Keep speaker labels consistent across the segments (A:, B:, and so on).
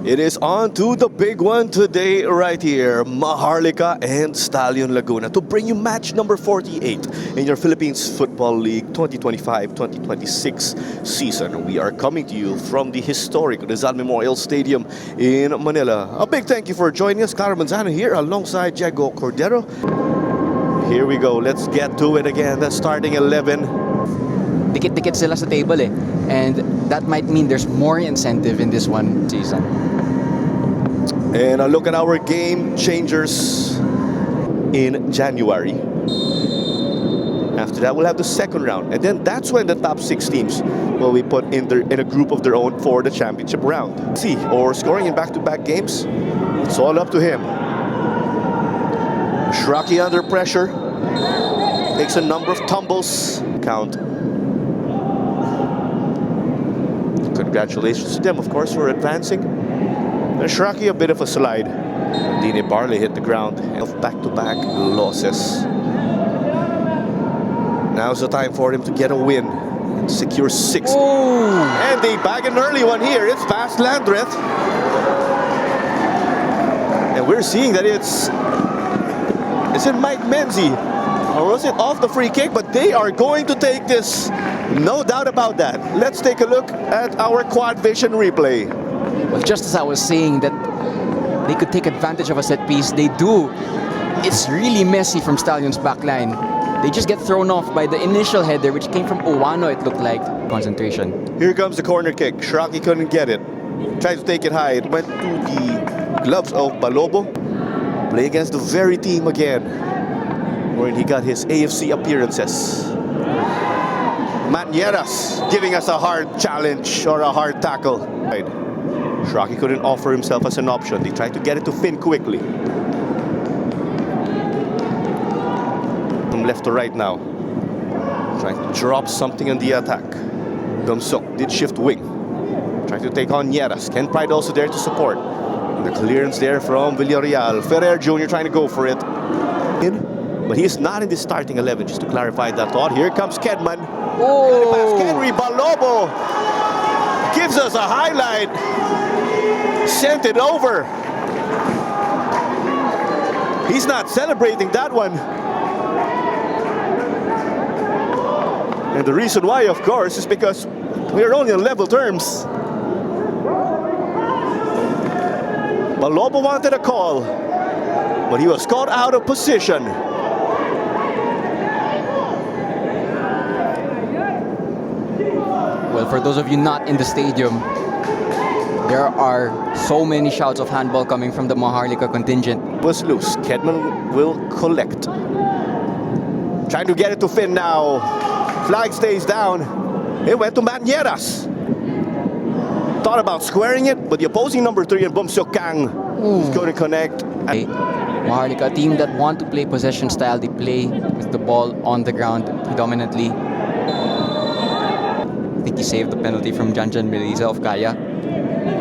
A: It is on to the big one today right here, Maharlika and Stallion Laguna, to bring you match number 48 in your Philippines Football League 2025-2026 season. We are coming to you from the historic Rizal Memorial Stadium in Manila. A big thank you for joining us. Caro Manzano here alongside Diego Cordero. Here we go. Let's get to it again. The starting 11.
B: Dikit-dikit sila sa table eh. And that might mean there's more incentive in this one season.
A: And a look at our game changers in January. After that, we'll have the second round. And then that's when the top 6 teams will be put in a group of their own for the championship round. See, or scoring in back-to-back games, it's all up to him. Shraki under pressure. Takes a number of tumbles. Count. Congratulations to them, of course, for advancing. And Shraki a bit of a slide. Dine Barley hit the ground of back-to-back losses. Now's the time for him to get a win and secure 6.
B: Oh.
A: And they bag an early one here. It's past Landreth. And we're seeing that it's it Mike Menzi? Or was it off the free kick? But they are going to take this. No doubt about that. Let's take a look at our quad vision replay.
B: Well, just as I was saying that they could take advantage of a set piece, they do. It's really messy from Stallion's backline. They just get thrown off by the initial header, which came from Owano, it looked like. Concentration.
A: Here comes the corner kick. Shraki couldn't get it. Tried to take it high. It went to the gloves of Balobo. Play against the very team again, wherein he got his AFC appearances. Manieras giving us a hard challenge or a hard tackle. Shraki couldn't offer himself as an option. They tried to get it to Finn quickly. From left to right now. Trying to drop something on the attack. Gumsok did shift wing. Trying to take on Nieras. Ken Pride also there to support. And the clearance there from Villarreal. Ferrer Jr. trying to go for it. But he is not in the starting 11, just to clarify that thought. Here comes Kedman.
B: Oh.
A: Henry Balobo gives us a highlight. Sent it over. He's not celebrating that one. And the reason why, of course, is because we're only on level terms. Balobo wanted a call, but he was caught out of position.
B: Well, for those of you not in the stadium, there are so many shouts of handball coming from the Maharlika contingent.
A: Was loose. Kedman will collect. Trying to get it to Finn now. Flag stays down. It went to Manieras. Thought about squaring it, but the opposing number 3 in Bumsok Kang is going to connect.
B: Maharlika, a team that want to play possession style, they play with the ball on the ground predominantly. I think he saved the penalty from Janjan Melisa of Kaya.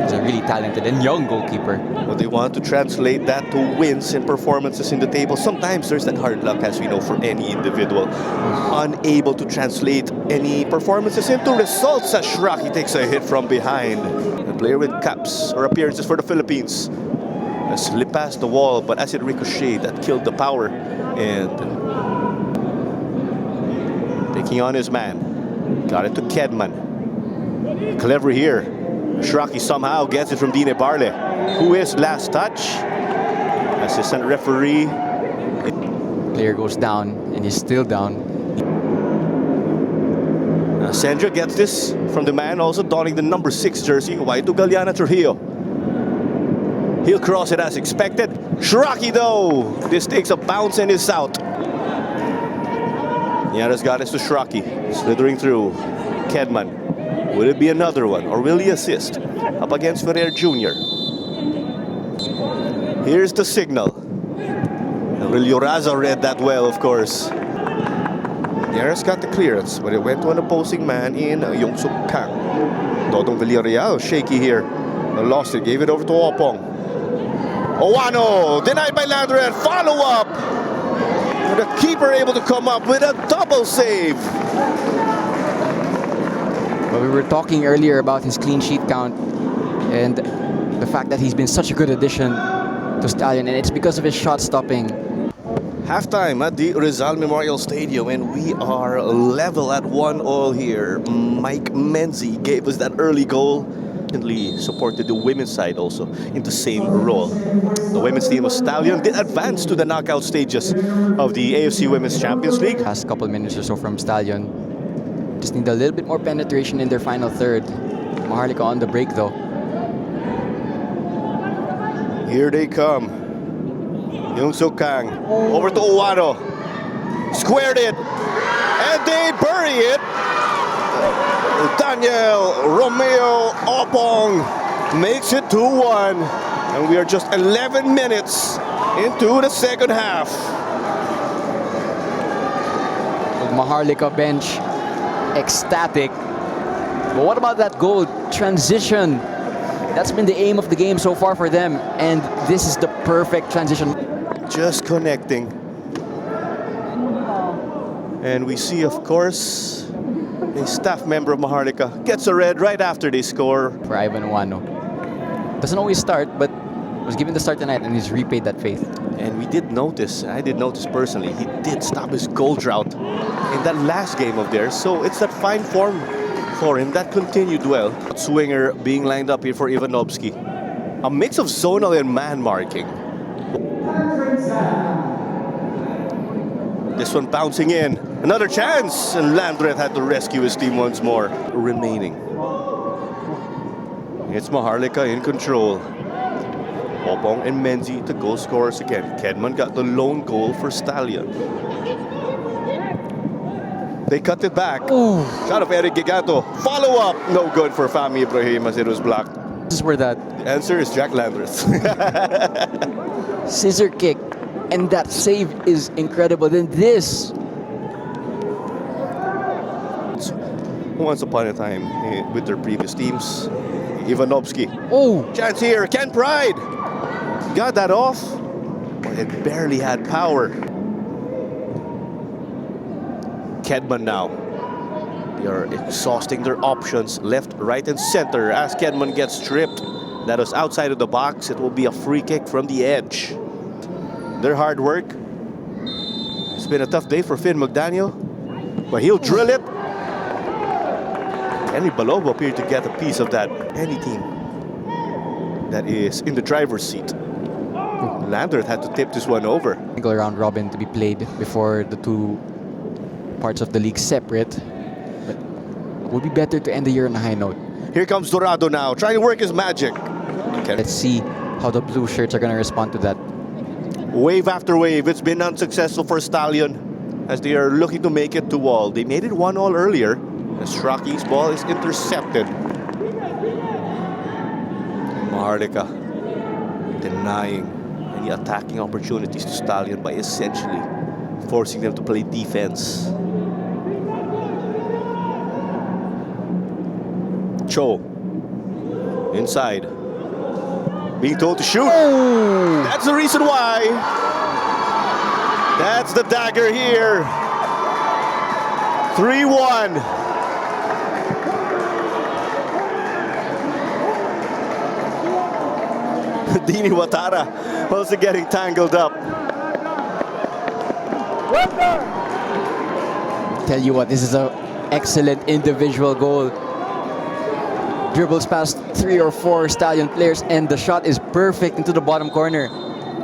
B: He's a really talented and young goalkeeper.
A: Well, they want to translate that to wins and performances in the table. Sometimes there's that hard luck, as we know, for any individual. Unable to translate any performances into results as Shraki takes a hit from behind. A player with caps or appearances for the Philippines. Slipped past the wall, but as it ricocheted, that killed the power. And taking on his man. Got it to Kedman. Clever here. Shraki somehow gets it from Dine Barle. Who is last touch? Assistant referee.
B: Player goes down and he's still down.
A: Sandra gets this from the man also donning the number 6 jersey, Waito Galiana Trujillo. He'll cross it as expected. Shraki though, this takes a bounce and is out. Nieras got it to Shraki, slithering through. Kedman. Will it be another one, or will he assist? Up against Ferrer Jr. Here's the signal. Rilioraza read that well, of course. Nieras got the clearance, but it went to an opposing man in Yongsuk Kang. Dodong Villarreal, shaky here. Lost it, gave it over to Opong. Owano, denied by Landreth, follow up. And the keeper able to come up with a double save.
B: Well, we were talking earlier about his clean sheet count, and the fact that he's been such a good addition to Stallion, and it's because of his shot stopping.
A: Halftime at the Rizal Memorial Stadium, and we are level at 1-1 here. Mike Menzi gave us that early goal and supported the women's side also in the same role. The women's team of Stallion did advance to the knockout stages of the AFC Women's Champions League.
B: Last couple minutes or so from Stallion. Just need a little bit more penetration in their final third. Maharlika on the break though.
A: Here they come. Yung Suk Kang over to Owano. Squared it. And they bury it. Daniel Romeo Opong makes it 2-1. And we are just 11 minutes into the second half.
B: Maharlika bench ecstatic. But what about that goal? Transition. That's been the aim of the game so far for them. And this is the perfect transition.
A: Just connecting. And we see, of course, a staff member of Maharlika gets a red right after they score.
B: For Ivan Owano. Doesn't always start, but was given the start tonight and he's repaid that faith.
A: And we did notice, I did notice personally, he did stop his goal drought in that last game of theirs. So it's that fine form for him that continued well. Swinger being lined up here for Ivanovsky. A mix of zonal and man marking. This one bouncing in. Another chance, and Landreth had to rescue his team once more. Remaining. It's Maharlika in control. Opong and Menzi, the goal scorers again. Kedman got the lone goal for Stallion. They cut it back.
B: Ooh.
A: Shot of Eric Gigato. Follow up. No good for Fami Ibrahim as it was blocked.
B: This is where that
A: The answer is Jack Landreth.
B: scissor kick and that save is incredible. Then this.
A: Once upon a time with their previous teams. Ivanovsky.
B: Oh,
A: Chance here. Ken Pride. Got that off. But it barely had power. Kedman now. They are exhausting their options left, right, and center as Kedman gets stripped. That was outside of the box. It will be a free kick from the edge. Their hard work. It's been a tough day for Finn McDaniel, but he'll drill it. Henry Balobo appeared to get a piece of that. Any team that is in the driver's seat. Landreth had to tip this one over.
B: Single round robin to be played before the two parts of the league separate. But it would be better to end the year on a high note.
A: Here comes Dorado now, trying to work his magic.
B: Let's see how the blue shirts are going to respond to that.
A: Wave after wave, it's been unsuccessful for Stallion as they are looking to make it to wall. They made it 1-1 earlier as Rocky's ball is intercepted. Maharlika denying any attacking opportunities to Stallion by essentially forcing them to play defense. Cho inside, being told to shoot.
B: Oh!
A: That's the reason why. That's the dagger here. 3-1. Dini Watara also getting tangled up.
B: Tell you what, this is an excellent individual goal. Dribbles past 3 or 4 Stallion players and the shot is perfect into the bottom corner.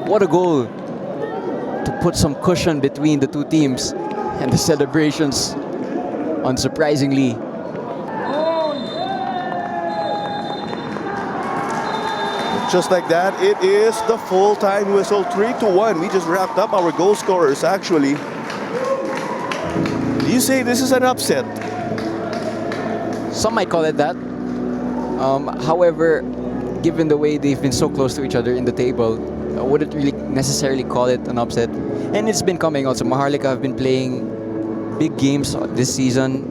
B: What a goal to put some cushion between the two teams, and the celebrations, unsurprisingly.
A: Just like that, it is the full-time whistle, 3-1. We just wrapped up our goal scorers, actually. Do you say this is an upset?
B: Some might call it that. However, given the way they've been so close to each other in the table, I wouldn't really necessarily call it an upset. And it's been coming also. Maharlika have been playing big games this season.